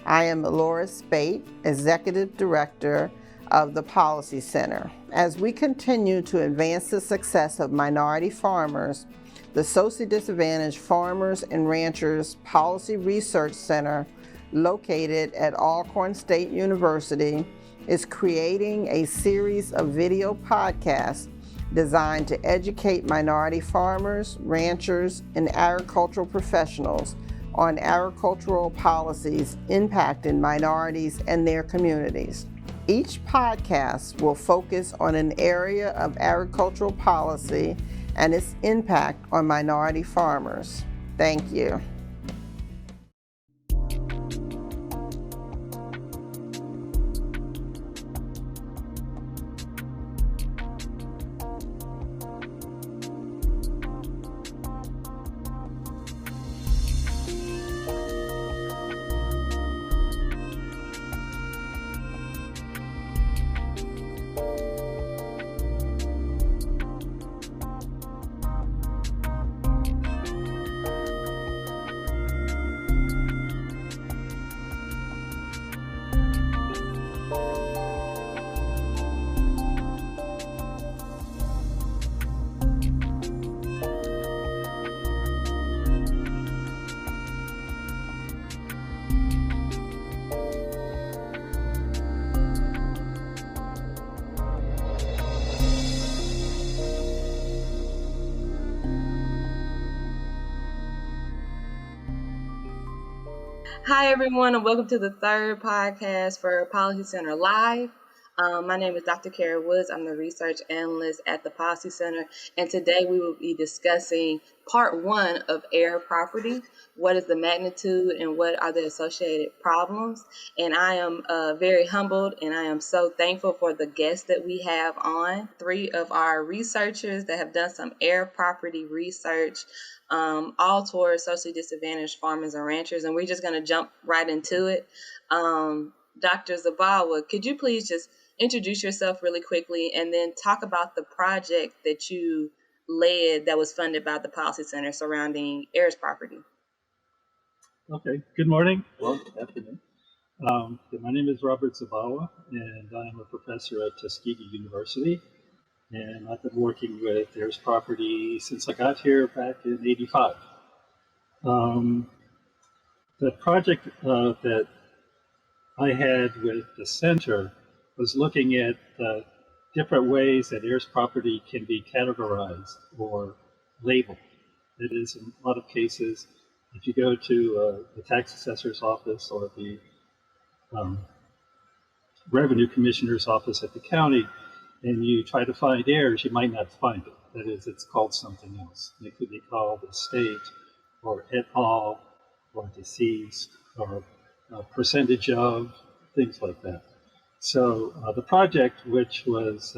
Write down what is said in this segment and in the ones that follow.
I am Laura Spate, Executive Director of the Policy Center. As we continue to advance the success of minority farmers, the Socially Disadvantaged Farmers and Ranchers Policy Research Center, located at Alcorn State University, is creating a series of video podcasts designed to educate minority farmers, ranchers, and agricultural professionals on agricultural policies impacting minorities and their communities. Each podcast will focus on an area of agricultural policy and its impact on minority farmers. Thank you. Hi, everyone, and welcome to the third podcast for Policy Center Live. My name is Dr. Kara Woods. I'm the research analyst at the Policy Center, and today we will be discussing part one of Heir property. What is the magnitude and what are the associated problems? And I am very humbled, and I am so thankful for the guests that we have on. Three of our researchers that have done some Heir property research, all towards socially disadvantaged farmers and ranchers. And we're just going to jump right into it. Dr. Zabawa, could you please just introduce yourself really quickly and then talk about the project that you led that was funded by the Policy Center surrounding Heir's property? Okay, good morning. Well, good afternoon. My name is Robert Zabawa, and I am a professor at Tuskegee University. And I've been working with Heir's property since I got here back in '85. The project that I had with the center was looking at different ways that Heir's property can be categorized or labeled. That is, in a lot of cases, if you go to the tax assessor's office or the revenue commissioner's office at the county, and you try to find heirs, you might not find it. That is, it's called something else. It could be called estate, or et al, or deceased, or percentage of, things like that. So the project, which was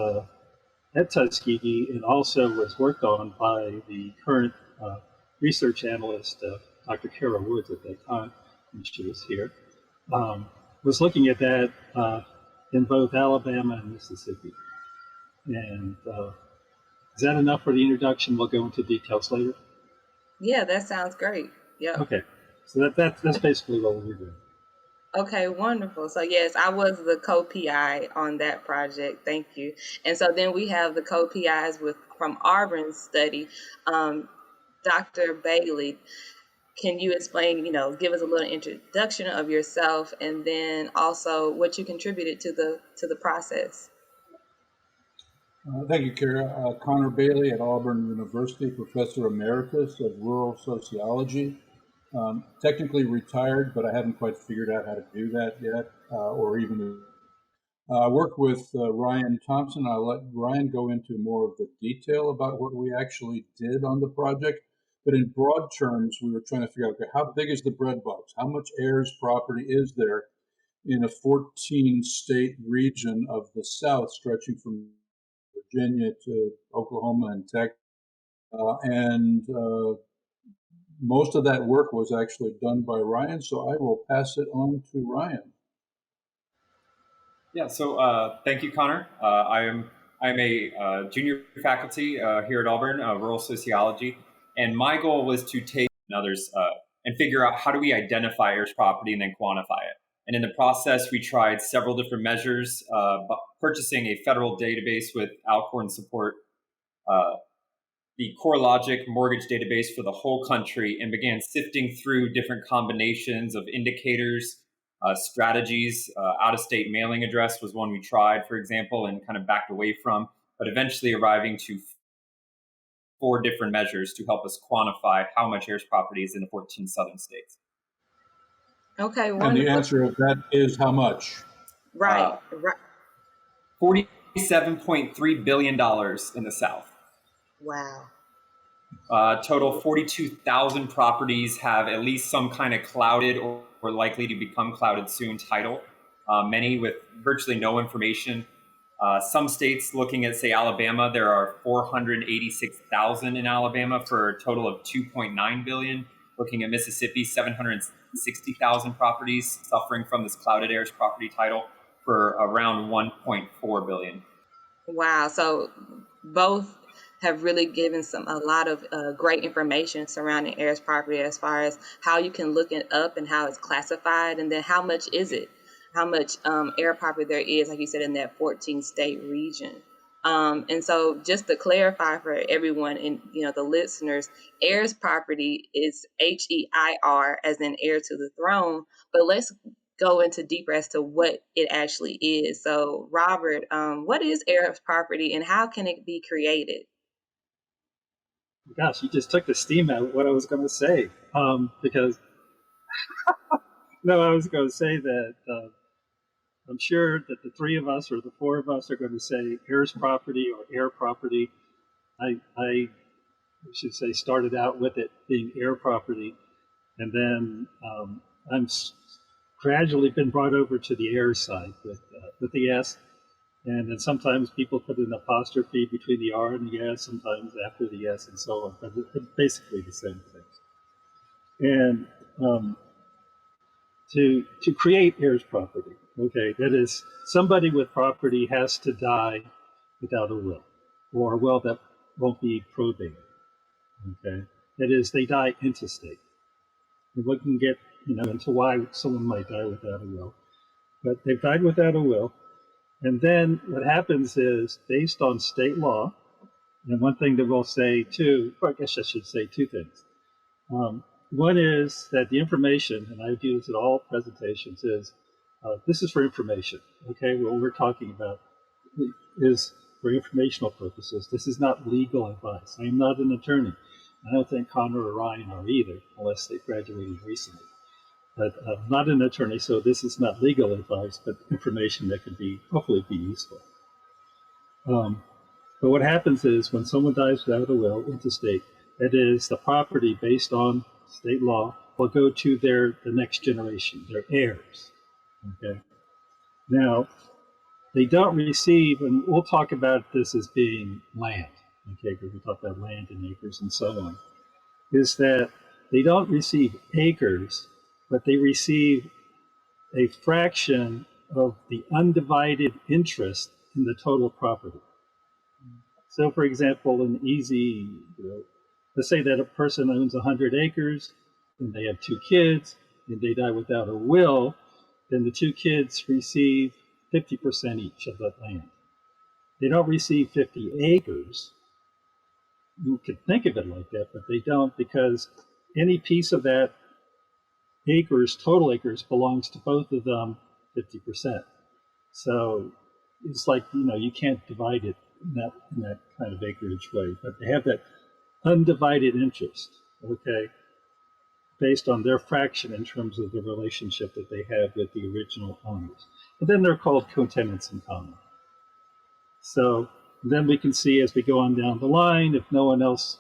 at Tuskegee and also was worked on by the current research analyst, Dr. Kara Woods at that time, when she was here, was looking at that in both Alabama and Mississippi. And is that enough for the introduction? We'll go into details later. Yeah, that sounds great. Yeah. Okay, so that's basically what we're doing. Okay, wonderful. So yes, I was the co-PI on that project. Thank you. And so then we have the co-PIs from Auburn's study. Dr. Bailey, can you explain, give us a little introduction of yourself and then also what you contributed to the process? Thank you, Kara. Connor Bailey at Auburn University, Professor Emeritus of Rural Sociology. Technically retired, but I haven't quite figured out how to do that yet, or even. I work with Ryan Thompson. I'll let Ryan go into more of the detail about what we actually did on the project. But in broad terms, we were trying to figure out, okay, how big is the breadbox? How much Heir's property is there in a 14-state region of the South, stretching from Virginia to Oklahoma and Texas? Most of that work was actually done by Ryan, so I will pass it on to Ryan. Yeah, so thank you, Connor. I'm a junior faculty here at Auburn, rural sociology, and my goal was to take others and figure out how do we identify Heir's property and then quantify it. And in the process, we tried several different measures, purchasing a federal database with Alcorn support, the CoreLogic mortgage database for the whole country, and began sifting through different combinations of indicators, strategies. Out-of-state mailing address was one we tried, for example, and kind of backed away from, but eventually arriving to 4 different measures to help us quantify how much Heirs property is in the 14 southern states. Okay, And wonderful. the answer of that is how much? Right. $47.3 billion in the South. Wow. Total 42,000 properties have at least some kind of clouded or likely to become clouded soon title, many with virtually no information. Some states, looking at, say, Alabama, there are 486,000 in Alabama for a total of 2.9 billion. Looking at Mississippi, 760,000 properties suffering from this clouded heirs property title for around 1.4 billion. Wow. So both have really given a lot of great information surrounding heirs property as far as how you can look it up and how it's classified, and then how much is it, how much heir property there is, like you said, in that 14 state region. And so just to clarify for everyone and the listeners, heirs property is HEIR, as in heir to the throne. But let's go into deeper as to what it actually is. So Robert, what is heirs property and how can it be created? Gosh, you just took the steam out of what I was going to say. Because no, I was going to say that I'm sure that the 3 of us or the 4 of us are going to say heirs property or heir property. I should say started out with it being heir property, and then I'm gradually been brought over to the heir side with the S, and then sometimes people put an apostrophe between the R and the S, sometimes after the S, and so on. But it's basically the same thing. And to create heirs property, okay, that is, somebody with property has to die without a will, or a will that won't be probated. Okay, that is, they die intestate. And we can get into why someone might die without a will, but they've died without a will. And then what happens is, based on state law, and one thing that we'll say too, or I guess I should say 2 things. One is that the information, and I do this at all presentations, is this is for information. Okay, what we're talking about is for informational purposes. This is not legal advice. I am not an attorney. I don't think Connor or Ryan are either, unless they graduated recently. But I'm not an attorney, so this is not legal advice, but information that could hopefully be useful. But what happens is, when someone dies without a will, intestate, that is, the property based on state law will go to the next generation, their heirs. Okay. Now, they don't receive, and we'll talk about this as being land, okay, because we talk about land and acres and so on, is that they don't receive acres, but they receive a fraction of the undivided interest in the total property. So, for example, let's say that a person owns 100 acres, and they have 2 kids, and they die without a will, then the 2 kids receive 50% each of that land. They don't receive 50 acres. You could think of it like that, but they don't, because any piece of that total acres, belongs to both of them 50%. So it's like, you can't divide it in that kind of acreage way, but they have that undivided interest, okay, based on their fraction in terms of the relationship that they have with the original owners. And then they're called co-tenants in common. So then we can see, as we go on down the line, if no one else,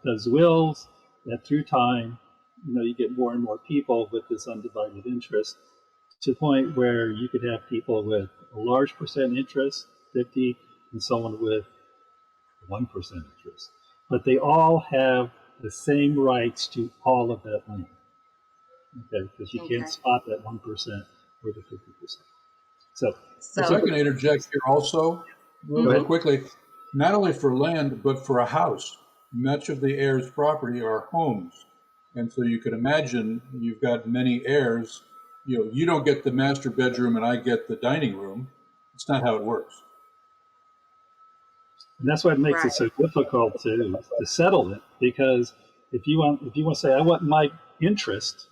does wills, that through time, you get more and more people with this undivided interest, to the point where you could have people with a large percent interest, 50, and someone with 1% interest. But they all have the same rights to all of that land. Okay, because you can't spot that 1% or the 50%. So If I can interject here also, real quickly, not only for land, but for a house. Much of the heirs' property are homes. And so you could imagine you've got many heirs you don't get the master bedroom and I get the dining room. It's not how it works. And that's what makes Right. it so difficult to settle it, because if you want to say, I want my interest,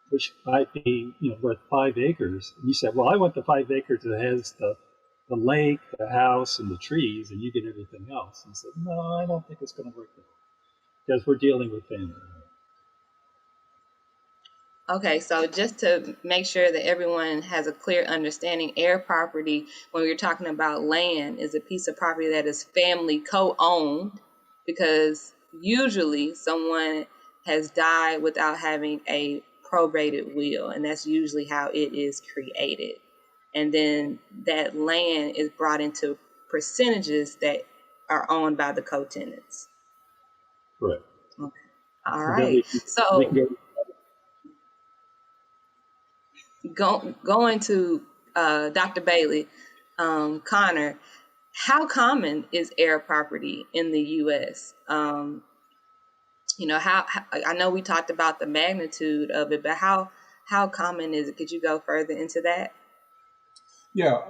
which might be worth 5 acres, and you say, well, I want the 5 acres that has the lake, the house, and the trees, and you get everything else. And said, no, I don't think it's going to work that way, because we're dealing with family. Okay, so just to make sure that everyone has a clear understanding, heir property, when we're talking about land, is a piece of property that is family co-owned, because usually someone has died without having a probated will, and that's usually how it is created. And then that land is brought into percentages that are owned by the co-tenants. Correct. Okay. All So then right. we can So go. going to Dr. Bailey, Connor, how common is heir property in the U.S.? How I know we talked about the magnitude of it, but how common is it? Could you go further into that? Yeah,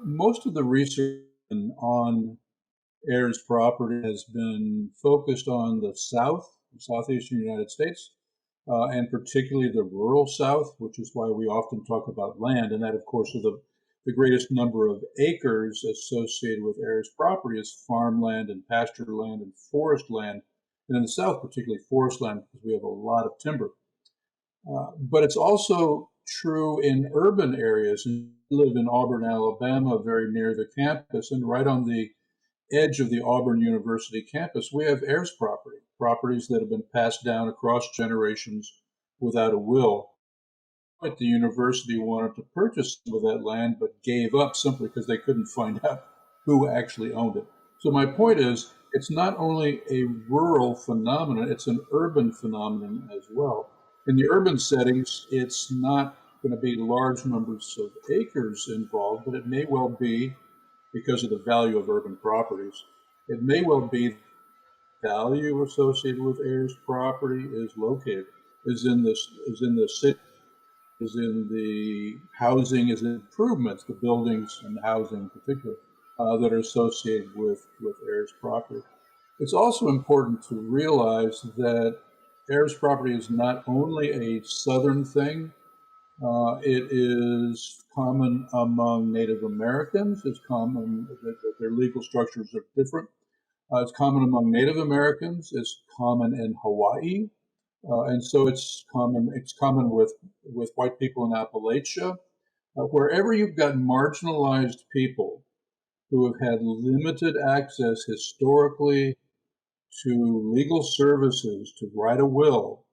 most of the research on heirs property has been focused on the southeastern United States, and particularly the rural South, which is why we often talk about land. And that, of course, is the greatest number of acres associated with heirs property is farmland and pasture land and forest land. And in the South, particularly forest land, because we have a lot of timber. But it's also true in urban areas. I live in Auburn, Alabama, very near the campus, and right on the edge of the Auburn University campus, we have heirs property, properties that have been passed down across generations without a will. But the university wanted to purchase some of that land, but gave up simply because they couldn't find out who actually owned it. So my point is, it's not only a rural phenomenon, it's an urban phenomenon as well. In the urban settings, it's not going to be large numbers of acres involved, but it may well be, because of the value of urban properties, it may well be the value associated with heirs property is located, is in the city, is in the housing, is in improvements, the buildings and housing in particular, that are associated with heirs property. It's also important to realize that heirs property is not only a southern thing. It is common among Native Americans. It's common that their legal structures are different. It's common among Native Americans. It's common in Hawaii, and so it's common. It's common with white people in Appalachia. Wherever you've got marginalized people who have had limited access historically to legal services to write a will.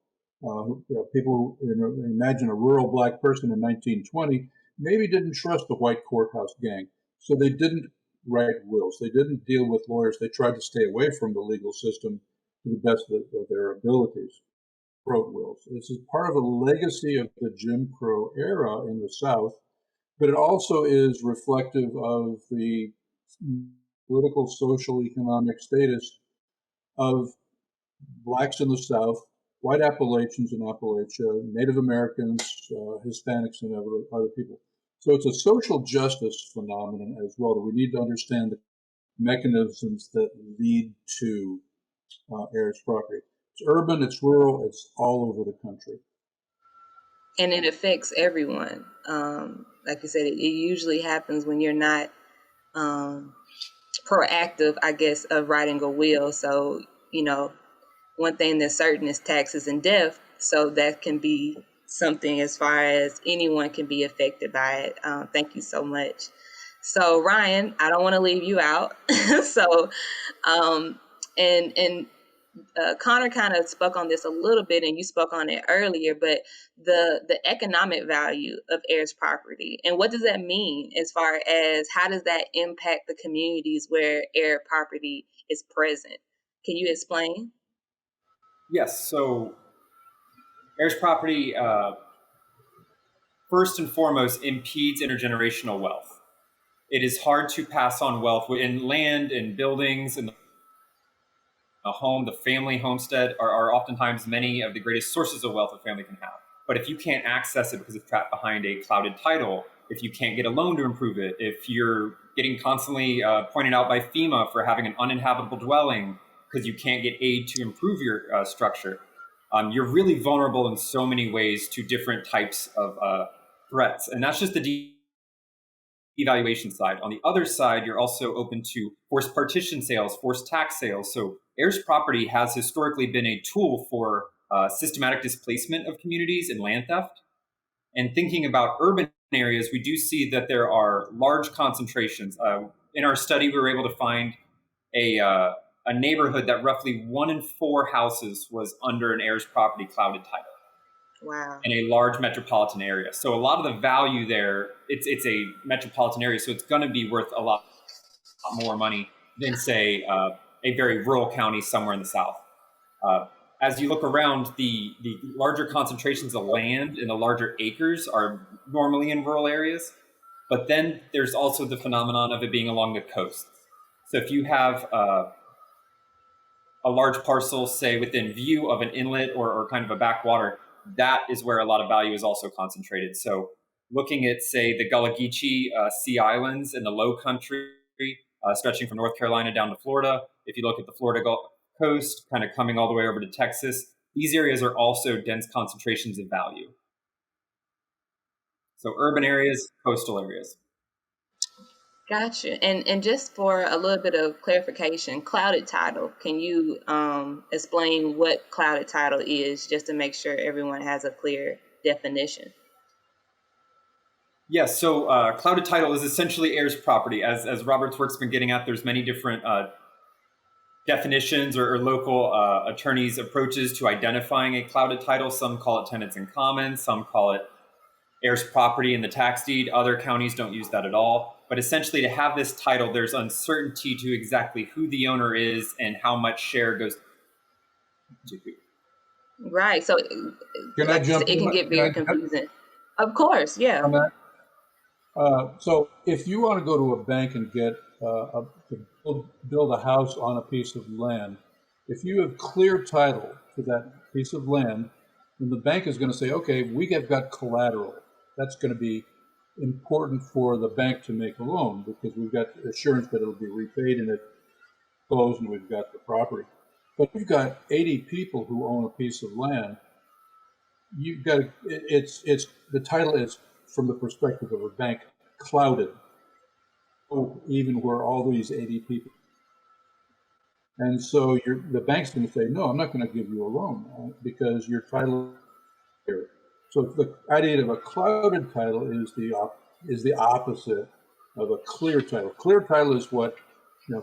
People imagine a rural black person in 1920 maybe didn't trust the white courthouse gang, so they didn't write wills. They didn't deal with lawyers. They tried to stay away from the legal system to the best of their abilities. Wrote wills. This is part of a legacy of the Jim Crow era in the South, but it also is reflective of the political, social, economic status of blacks in the South, white Appalachians in Appalachia, Native Americans, Hispanics, and other people. So it's a social justice phenomenon as well that we need to understand the mechanisms that lead to heirs property. It's urban, it's rural, it's all over the country. And it affects everyone. Like you said, it usually happens when you're not proactive, I guess, of writing a will. So, one thing that's certain is taxes and death. So that can be something as far as anyone can be affected by it. Thank you so much. So Ryan, I don't want to leave you out. So, and Connor kind of spoke on this a little bit, and you spoke on it earlier, but the economic value of heirs property, and what does that mean as far as how does that impact the communities where heir property is present? Can you explain? Yes. So heirs property, first and foremost, impedes intergenerational wealth. It is hard to pass on wealth in land and buildings and a home. The family homestead are oftentimes many of the greatest sources of wealth a family can have. But if you can't access it because it's trapped behind a clouded title, if you can't get a loan to improve it, if you're getting constantly pointed out by FEMA for having an uninhabitable dwelling because you can't get aid to improve your structure, you're really vulnerable in so many ways to different types of threats. And that's just the devaluation side. On the other side, you're also open to forced partition sales, forced tax sales. So heirs property has historically been a tool for systematic displacement of communities and land theft. And thinking about urban areas, we do see that there are large concentrations. In our study, we were able to find a neighborhood that roughly 1 in 4 houses was under an heirs property clouded title. Wow. In a large metropolitan area. So a lot of the value there, it's a metropolitan area, so it's going to be worth a lot more money than, say, a very rural county somewhere in the South. As you look around, the larger concentrations of land and the larger acres are normally in rural areas, but then there's also the phenomenon of it being along the coast. So if you have a large parcel, say, within view of an inlet or kind of a backwater, that is where a lot of value is also concentrated. So looking at, say, the Gullah Geechee Sea Islands in the Low Country, stretching from North Carolina down to Florida. If you look at the Florida Gulf Coast, kind of coming all the way over to Texas, these areas are also dense concentrations of value. So urban areas, coastal areas. Gotcha. And just for a little bit of clarification, clouded title, can you explain what clouded title is, just to make sure everyone has a clear definition? Yes, so clouded title is essentially heirs property. As Robert's work's been getting at, there's many different definitions or local attorneys' approaches to identifying a clouded title. Some call it tenants in common, some call it heirs property in the tax deed. Other counties don't use that at all. But essentially, to have this title, there's uncertainty to exactly who the owner is and how much share goes to who. Right. So Can I jump it in? can get very confusing. Of course, yeah. On that? So if you want to go to a bank and get to build a house on a piece of land, if you have clear title to that piece of land, then the bank is going to say, okay, we have got collateral. That's going to be important for the bank to make a loan because we've got assurance that it'll be repaid and it closed and we've got the property. But you've got 80 people who own a piece of land. You've got it's the title is, from the perspective of a bank, clouded. Even where all these 80 people, and so the bank's going to say, no, I'm not going to give you a loan because your title here. So the idea of a clouded title is the opposite of a clear title. Clear title is what,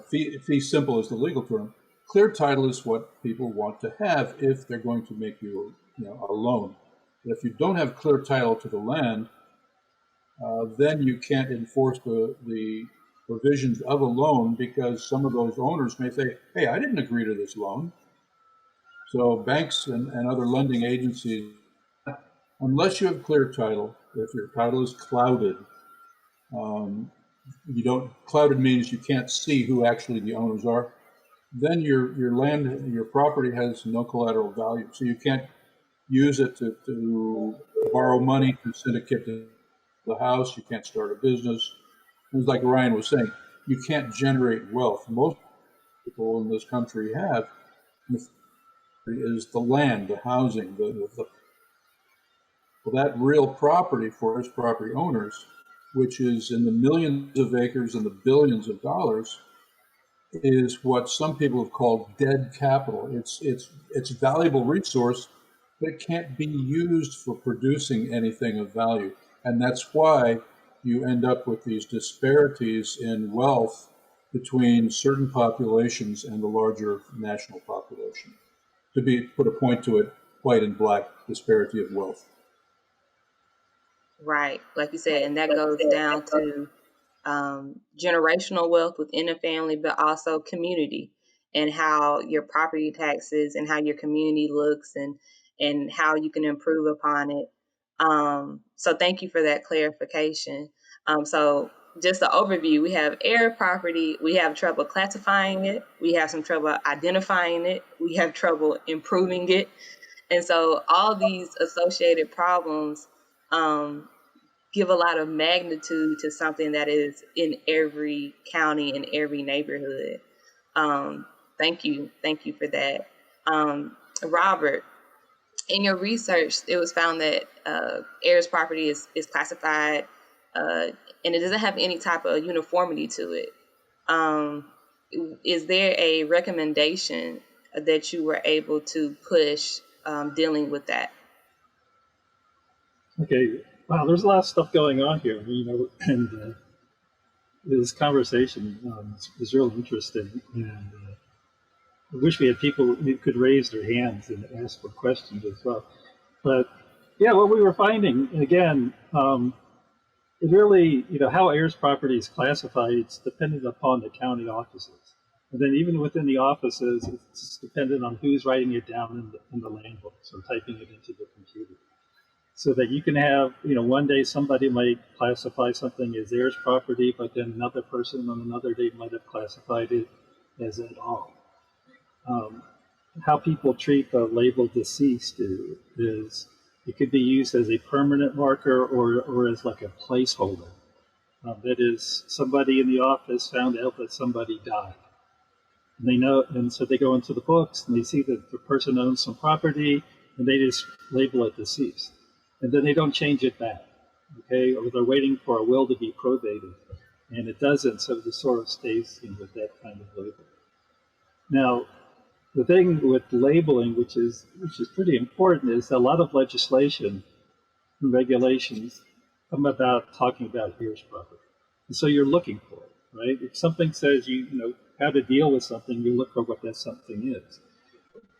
fee simple is the legal term. Clear title is what people want to have if they're going to make you a loan. But if you don't have clear title to the land, then you can't enforce the provisions of a loan because some of those owners may say, hey, I didn't agree to this loan. So banks and other lending agencies, unless you have clear title, if your title is clouded, clouded means you can't see who actually the owners are, then your land, your property has no collateral value. So you can't use it to borrow money to syndicate the house. You can't start a business. It's like Ryan was saying, you can't generate wealth. Most people in this country have is the land, the housing, that real property for its property owners, which is in the millions of acres and the billions of dollars, is what some people have called dead capital. It's a valuable resource, but it can't be used for producing anything of value. And that's why you end up with these disparities in wealth between certain populations and the larger national population. To put a point to it, white and black disparity of wealth. Right, like you said, and that goes down to generational wealth within a family, but also community and how your property taxes and how your community looks and how you can improve upon it. So thank you for that clarification. So just an overview, we have heir property, we have trouble classifying it, we have some trouble identifying it, we have trouble improving it, And so all these associated problems give a lot of magnitude to something that is in every county, in every neighborhood. Thank you for that. Robert, in your research, it was found that heirs property is classified and it doesn't have any type of uniformity to it. Is there a recommendation that you were able to push dealing with that? Okay, wow, there's a lot of stuff going on here, and this conversation is really interesting. And I wish we had people who could raise their hands and ask for questions as well. But yeah, what we were finding, again, it really, how heirs property is classified, it's dependent upon the county offices. And then even within the offices, it's dependent on who's writing it down in the land books or typing it into the computer. So that you can have, one day somebody might classify something as heirs property, but then another person on another day might have classified it as et al. How people treat the label deceased is it could be used as a permanent marker or as like a placeholder. That is, somebody in the office found out that somebody died. And they know, and so they go into the books and they see that the person owns some property and they just label it deceased. And then they don't change it back, okay? Or they're waiting for a will to be probated and it doesn't, so it sort of stays with that kind of label. Now, the thing with labeling, which is pretty important, is a lot of legislation and regulations come about talking about heirs property. And so you're looking for it, right? If something says how to deal with something, you look for what that something is.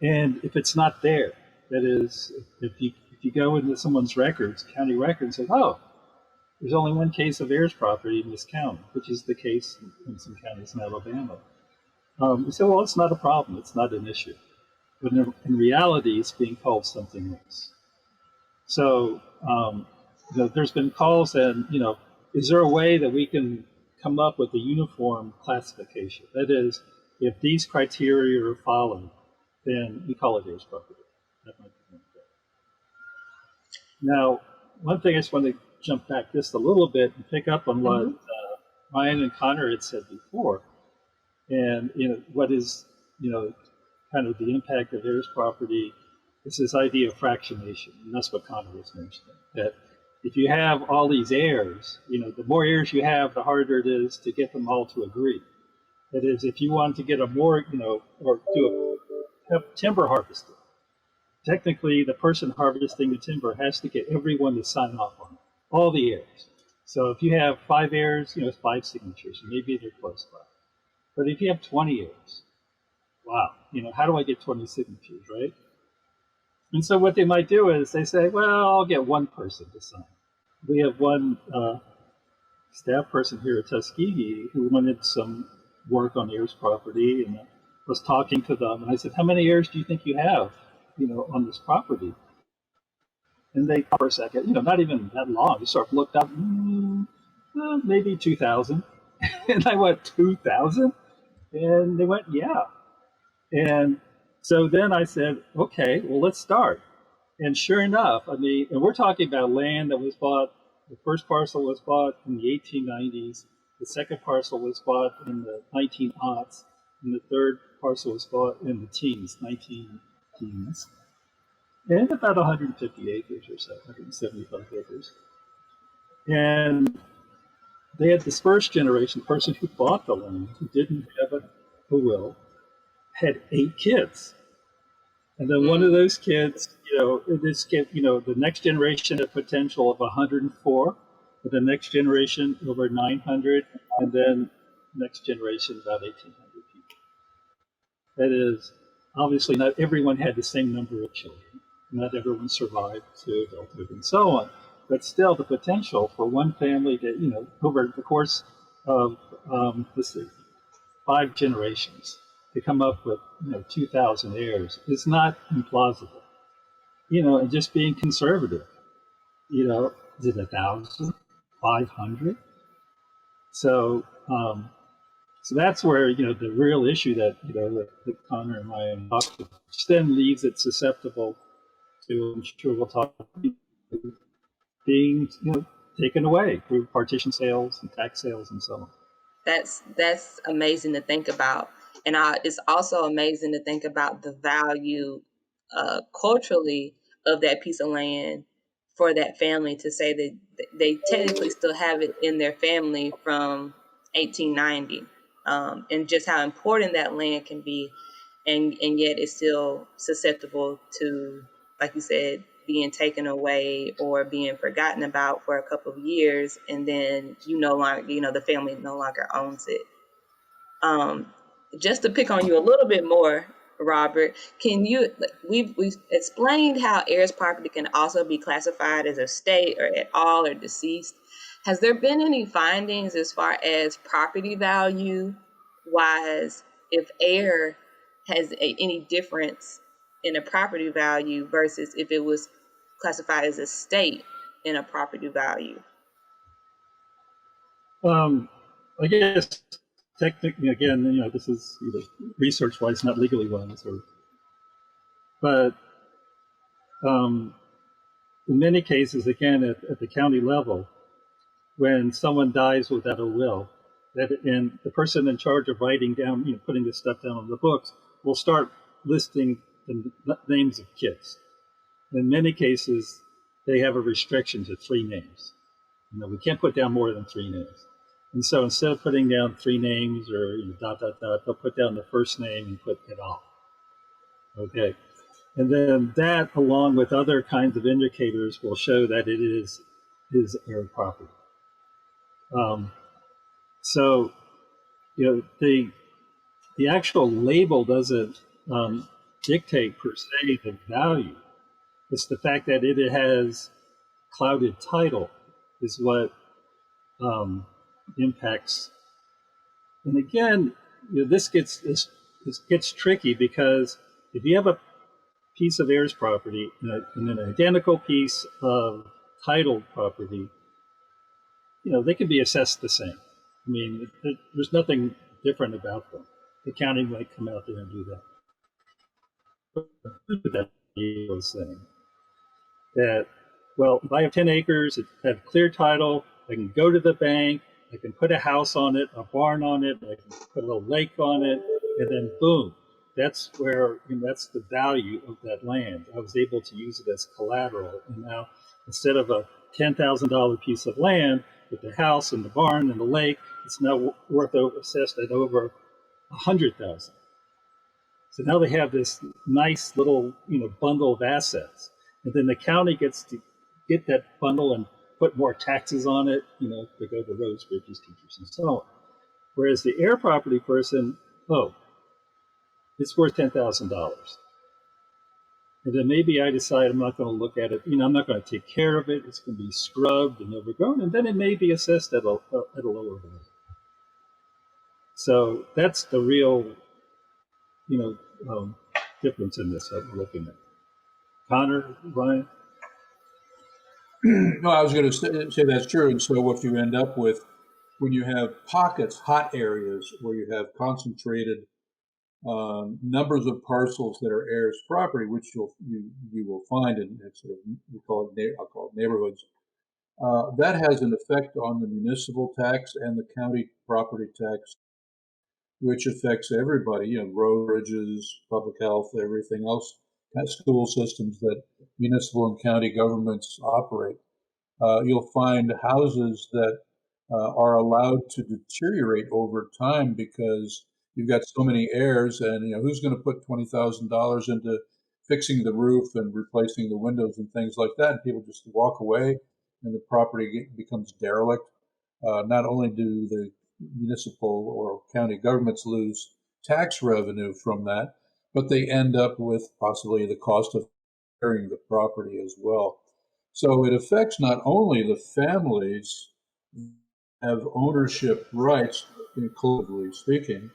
And if it's not there, that is, if you go into someone's records, county records, and say, oh, there's only one case of heirs property in this county, which is the case in some counties in Alabama. You say, well, it's not a problem, it's not an issue. But in reality, it's being called something else. So there's been calls and, is there a way that we can come up with a uniform classification? That is, if these criteria are followed, then we call it heirs property. That might be one thing. Now, one thing I just want to jump back just a little bit and pick up on what Ryan and Connor had said before. And, what is, kind of the impact of heirs property is this idea of fractionation. And that's what Connor was mentioning, that if you have all these heirs, the more heirs you have, the harder it is to get them all to agree. That is, if you want to get a more, or have timber harvested, technically the person harvesting the timber has to get everyone to sign off on it, all the heirs. So if you have 5 heirs, it's 5 signatures, and maybe they're close by. But if you have 20 heirs, wow, how do I get 20 signatures, right? And so what they might do is they say, well, I'll get one person to sign. We have one staff person here at Tuskegee who wanted some work on heirs property, and I was talking to them, and I said, how many heirs do you think you have, on this property? And they, for a second, not even that long, they sort of looked up, maybe 2,000. And I went, 2,000? And they went, yeah. And so then I said, okay, well, let's start. And sure enough, and we're talking about land that was bought, the first parcel was bought in the 1890s, the second parcel was bought in the 1900s, and the third parcel was bought in the teens, 19 teens. And about 150 acres or so, 175 acres. And they had this first generation, the person who bought the land, who didn't have a will, had 8 kids. And then one of those kids, the next generation had potential of 104, but the next generation over 900, and then next generation about 1,800 people. That is, obviously not everyone had the same number of children. Not everyone survived to adulthood and so on. But still, the potential for one family to, over the course of, 5 generations, to come up with 2,000 heirs is not implausible. And just being conservative, is it 1,000, 500? So that's where the real issue that that Connor and Ryan talked about, which then leaves it susceptible to, I'm sure we'll talk, being taken away through partition sales and tax sales and so on. That's amazing to think about, and it's also amazing to think about the value culturally of that piece of land for that family, to say that they technically still have it in their family from 1890, and just how important that land can be, and yet it's still susceptible to, like you said, being taken away or being forgotten about for a couple of years, and then the family no longer owns it. Just to pick on you a little bit more, Robert, we've explained how heirs property can also be classified as estate or at all or deceased. Has there been any findings as far as property value wise, if heir has any difference in a property value versus if it was classified as estate in a property value? I guess technically, again, this is research-wise, not legally wise, but in many cases, again, at the county level, when someone dies without a will, and the person in charge of writing down, putting this stuff down on the books, will start listing the names of kids. In many cases, they have a restriction to 3 names. We can't put down more than 3 names. And so instead of putting down 3 names or dot, dot, dot, they'll put down the first name and put it all. Okay. And then that, along with other kinds of indicators, will show that it is his heir property. So, the actual label doesn't dictate per se the value. It's the fact that it has clouded title is what impacts. And again, this gets tricky, because if you have a piece of heirs property and an identical piece of titled property, they can be assessed the same. I mean, there's nothing different about them. The county might come out there and do that. But that was saying that, well, if I have 10 acres, it have clear title, I can go to the bank, I can put a house on it, a barn on it, I can put a lake on it, and then boom, that's where, that's the value of that land. I was able to use it as collateral. And now, instead of a $10,000 piece of land with the house and the barn and the lake, it's now assessed at over $100,000. So now they have this nice little, bundle of assets, and then the county gets to get that bundle and put more taxes on it, to go to roads, bridges, teachers, and so on. Whereas the heir property person, it's worth $10,000. And then maybe I decide I'm not going to look at it, I'm not going to take care of it, it's going to be scrubbed and overgrown, and then it may be assessed at a lower value. So that's the real, difference in this that we're looking at. Connor, Ryan? No, I was going to say that's true. And so what you end up with, when you have pockets, hot areas, where you have concentrated numbers of parcels that are heirs property, which you will find in sort of, I'll call it neighborhoods, that has an effect on the municipal tax and the county property tax, which affects everybody, road, bridges, public health, everything else, school systems that municipal and county governments operate. You'll find houses that are allowed to deteriorate over time because you've got so many heirs, and who's going to put $20,000 into fixing the roof and replacing the windows and things like that? And people just walk away, and the property becomes derelict. Not only do the municipal or county governments lose tax revenue from that, but they end up with possibly the cost of carrying the property as well. So it affects not only the families have ownership rights, collectively speaking,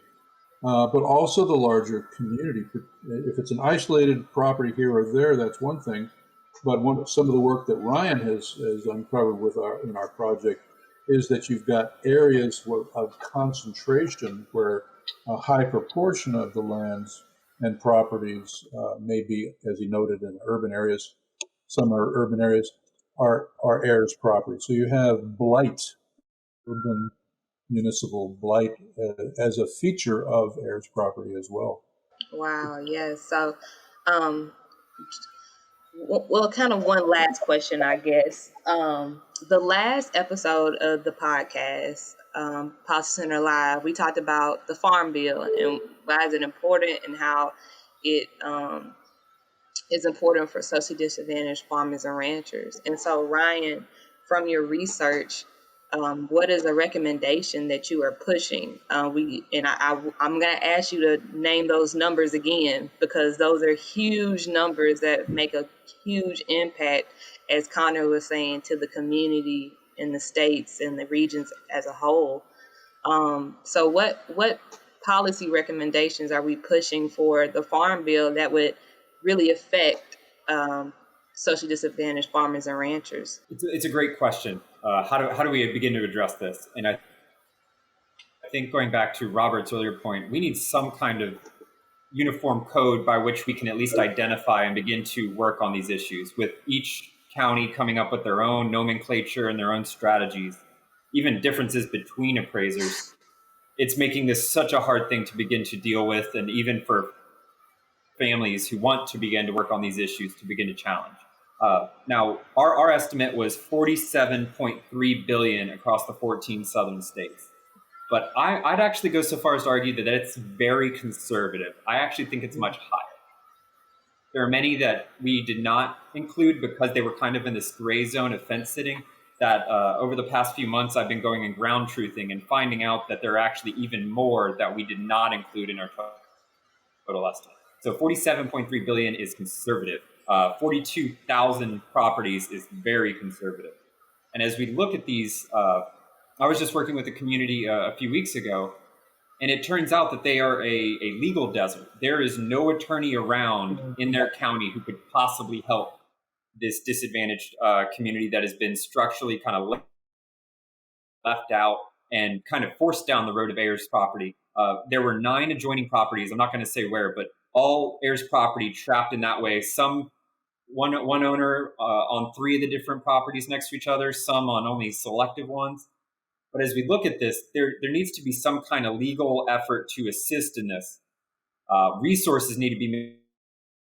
but also the larger community. If it's an isolated property here or there, that's one thing. But some of the work that Ryan has uncovered in our project is that you've got areas of concentration where a high proportion of the lands and properties may be, as he noted, in urban areas. Some are urban areas are heirs property. So you have blight, urban municipal blight, as a feature of heirs property as well. Wow, yes. So, um, well, kind of one last question, I guess. The last episode of the podcast, Policy Center Live, we talked about the Farm Bill and why is it important and how it is important for socially disadvantaged farmers and ranchers. And so, Ryan, from your research, what is a recommendation that you are pushing? I'm going to ask you to name those numbers again because those are huge numbers that make a huge impact, as Connor was saying, to the community in the states and the regions as a whole. So, what policy recommendations are we pushing for the Farm Bill that would really affect socially disadvantaged farmers and ranchers? It's a great question. How do we begin to address this? And I think going back to Robert's earlier point, we need some kind of uniform code by which we can at least identify and begin to work on these issues, with each county coming up with their own nomenclature and their own strategies, even differences between appraisers. It's making this such a hard thing to begin to deal with, and even for families who want to begin to work on these issues to begin to challenge. Now, our estimate was $47.3 billion across the 14 southern states. But I'd actually go so far as to argue that it's very conservative. I actually think it's much higher. There are many that we did not include because they were kind of in this gray zone of fence sitting that over the past few months I've been going and ground truthing and finding out that there are actually even more that we did not include in our total estimate. So 47.3 billion is conservative. 42,000 properties is very conservative. And as we look at these, I was just working with the community a few weeks ago, and it turns out that they are a legal desert. There is no attorney around in their county who could possibly help this disadvantaged community that has been structurally kind of left out and kind of forced down the road of heirs property. There were 9 adjoining properties. I'm not going to say where, but all heirs property trapped in that way. Some one owner on 3 of the different properties next to each other, some on only selective ones. But as we look at this, there needs to be some kind of legal effort to assist in this. Resources need to be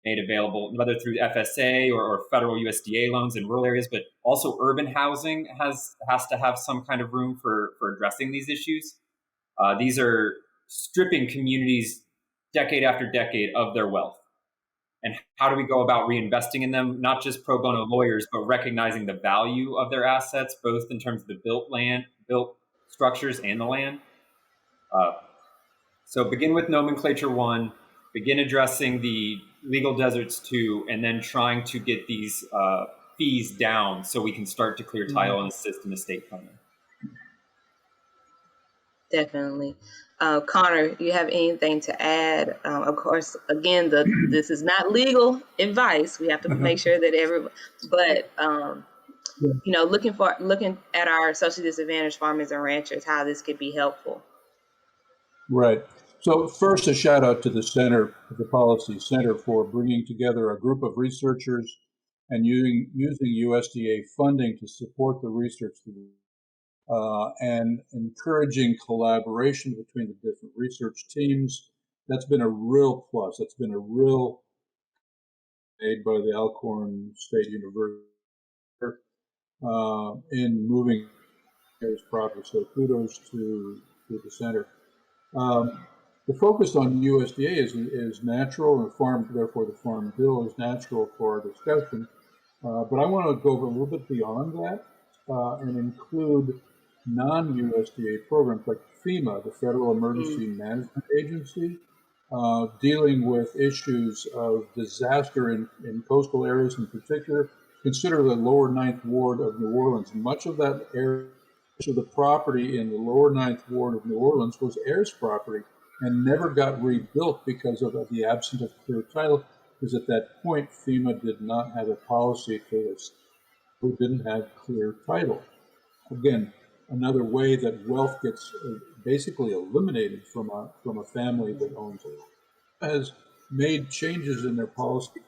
made available, whether through FSA or federal USDA loans in rural areas, but also urban housing has to have some kind of room for addressing these issues. These are stripping communities decade after decade of their wealth. And how do we go about reinvesting in them? Not just pro bono lawyers, but recognizing the value of their assets, both in terms of the built structures and the land. So begin with nomenclature 1, begin addressing the legal deserts 2, and then trying to get these fees down so we can start to clear title and assist in estate planning. Definitely. Connor, you have anything to add? Of course, again, this is not legal advice. We have to make sure that everybody, but looking at our socially disadvantaged farmers and ranchers, how this could be helpful. Right. So first, a shout out to the center, the Policy Center, for bringing together a group of researchers and using USDA funding to support the research and encouraging collaboration between the different research teams. That's been a real plus. That's been a real aid by the Alcorn State University in moving this progress. So kudos to the center. The focus on USDA is natural, and therefore the Farm Bill is natural for our discussion. But I want to go a little bit beyond that and include non-USDA programs like FEMA, the Federal Emergency Management Agency, dealing with issues of disaster in coastal areas in particular. Consider the lower Ninth Ward of New Orleans. Much of that area, of the property in the lower Ninth Ward of New Orleans was heirs property and never got rebuilt because of the absence of clear title, because at that point FEMA did not have a policy for this who didn't have clear title. Again, another way that wealth gets basically eliminated from a family that owns it. Has made changes in their policy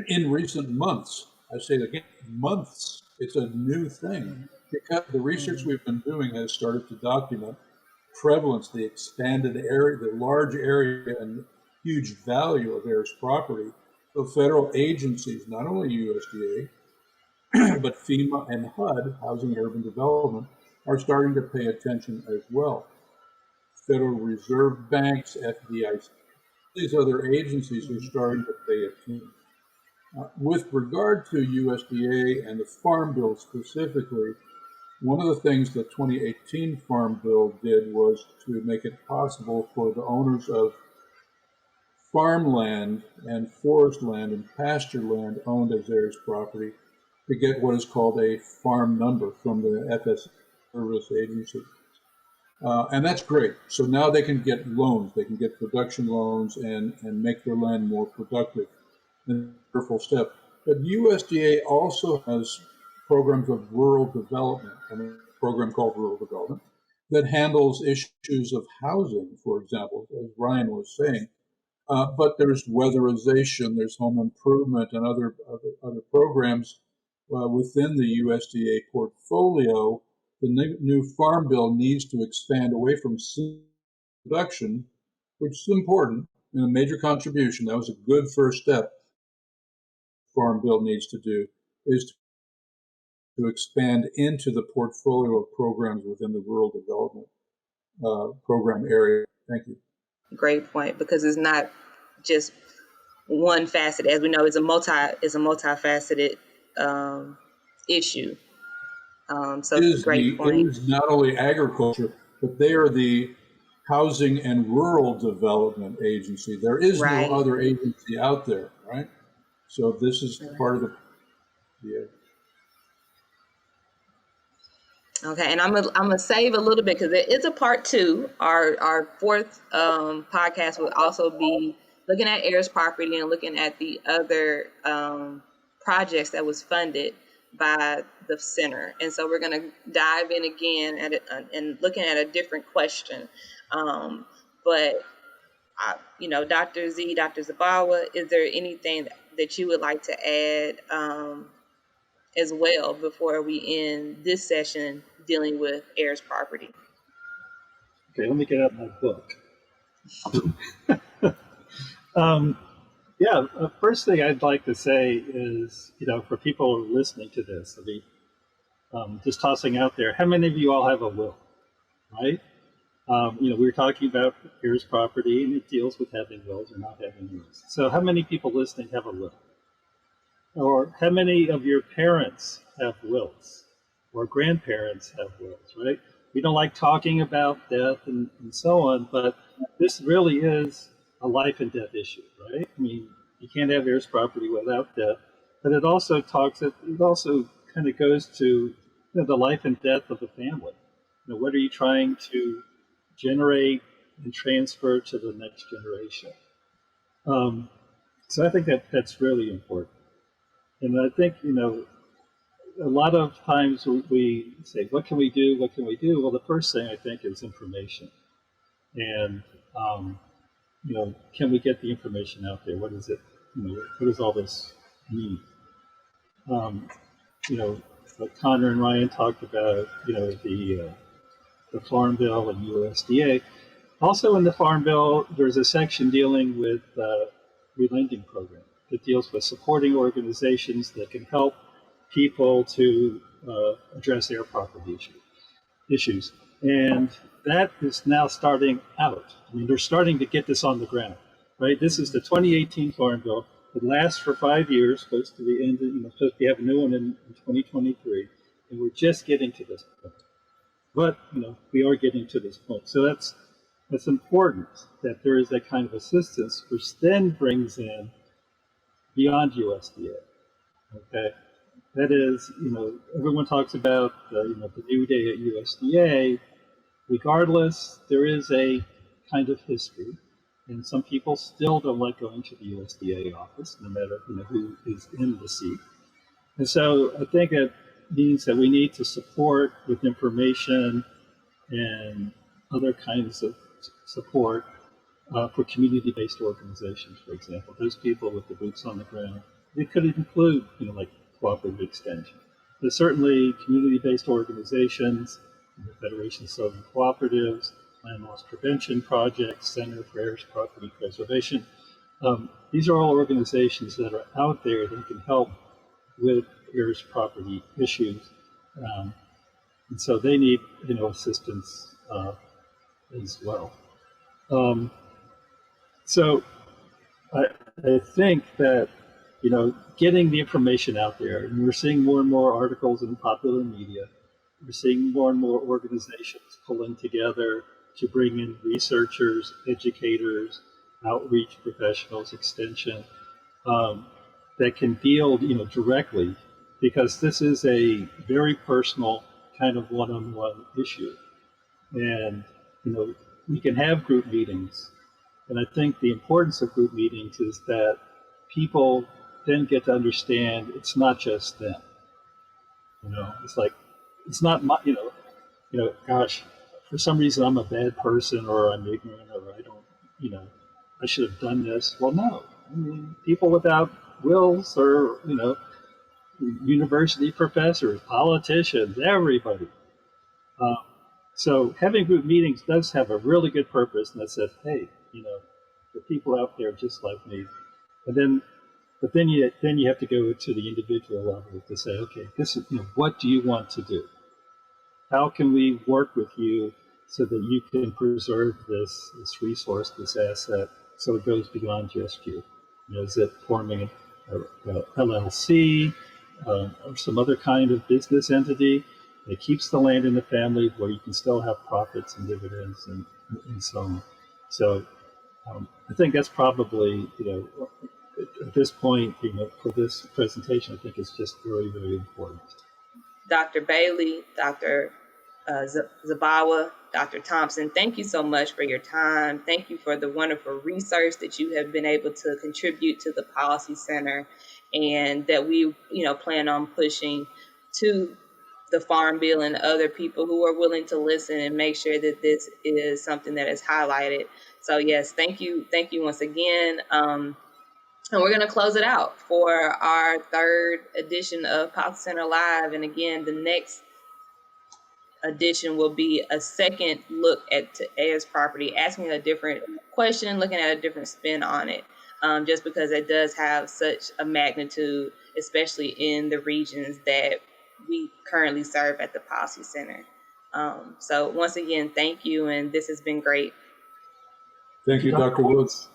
in recent months. I say it again, months. It's a new thing because the research we've been doing has started to document prevalence, the expanded area, the large area and huge value of Heir's property. So federal agencies, not only USDA, but FEMA and HUD, Housing and Urban Development, are starting to pay attention as well. Federal Reserve Banks, FDIC, these other agencies are starting to pay attention. With regard to USDA and the Farm Bill specifically, one of the things the 2018 Farm Bill did was to make it possible for the owners of farmland and forest land and pasture land owned as Heirs property to get what is called a farm number from the FS Service Agency. And that's great. So now they can get loans, they can get production loans and make their land more productive. And a wonderful step. But USDA also has programs of rural development, and a program called Rural Development that handles issues of housing, for example, as Ryan was saying. But there's weatherization, there's home improvement, and other programs within the USDA portfolio. The new Farm Bill needs to expand away from production, which is important and a major contribution. That was a good first step. Farm Bill needs to do is to expand into the portfolio of programs within the rural development program area. Thank you. Great point, because it's not just one facet. As we know, it's a multifaceted issue. So great point. It is not only agriculture, but they are the Housing and Rural Development Agency. There is no other agency out there, right? So this is part of the. Okay, and I'm gonna save a little bit because it's a part two. Our fourth podcast will also be looking at Heirs property and looking at the other projects that was funded by the center. And so we're gonna dive in again at it and looking at a different question. But Dr. Z, Dr. Zabawa, is there anything that you would like to add as well before we end this session dealing with Heirs property? Okay, let me get out my book. First thing I'd like to say is, for people who are listening to this, just tossing out there, how many of you all have a will, right? We were talking about Heirs property, and it deals with having wills or not having wills. So how many people listening have a will? Or how many of your parents have wills? Or grandparents have wills, right? We don't like talking about death and so on, but this really is a life and death issue, right? I mean, you can't have heirs property without death, but it also kind of goes to the life and death of the family. What are you trying to generate and transfer to the next generation? So I think that's really important. And I think, a lot of times we say, what can we do? What can we do? Well, the first thing I think is information. And, can we get the information out there? What is it? What does all this mean? What Connor and Ryan talked about, the Farm Bill and USDA. Also in the Farm Bill, there's a section dealing with relending program that deals with supporting organizations that can help people to address their property issues. And that is now starting out. I mean, they're starting to get this on the ground, right? This is the 2018 Farm Bill. It lasts for 5 years, supposed to be ended, supposed to have a new one in 2023. And we're just getting to this point. But, we are getting to this point. So that's important that there is that kind of assistance, which then brings in beyond USDA. Okay, that is, everyone talks about the new day at USDA. Regardless, there is a kind of history, and some people still don't like going to the USDA office, no matter who is in the seat. And so I think it means that we need to support with information and other kinds of support for community-based organizations, for example. Those people with the boots on the ground. It could include, like cooperative extension. But certainly community-based organizations, the Federation of Southern Cooperatives, Land Loss Prevention Project, Center for Heirs Property Preservation. These are all organizations that are out there that can help with heirs property issues. And so they need, assistance as well. So I think that, getting the information out there, and we're seeing more and more articles in popular media, we're seeing more and more organizations pulling together to bring in researchers, educators, outreach professionals, extension, that can deal, directly, because this is a very personal kind of one-on-one issue. And, we can have group meetings. And I think the importance of group meetings is that people then get to understand it's not just them. It's like, it's not my, gosh, for some reason I'm a bad person or I'm ignorant or I don't, I should have done this. Well, no. I mean, people without wills or, university professors, politicians, everybody. So having group meetings does have a really good purpose, and that says, hey, the people out there just like me. But then you have to go to the individual level to say, okay, this is, what do you want to do? How can we work with you so that you can preserve this resource, this asset, so it goes beyond just you? Is it forming a LLC or some other kind of business entity that keeps the land in the family where you can still have profits and dividends and so on? So I think that's probably, at this point, for this presentation, I think it's just very, very important. Dr. Bailey, Dr. Zabawa, Dr. Thompson, thank you so much for your time. Thank you for the wonderful research that you have been able to contribute to the Policy Center, and that we, plan on pushing to the Farm Bill and other people who are willing to listen and make sure that this is something that is highlighted. So yes, thank you once again. And we're going to close it out for our third edition of Policy Center Live. And again, the next edition will be a second look at heirs property, asking a different question, looking at a different spin on it, just because it does have such a magnitude, especially in the regions that we currently serve at the Policy Center. So once again, thank you, and this has been great. Thank you, Dr. Woods.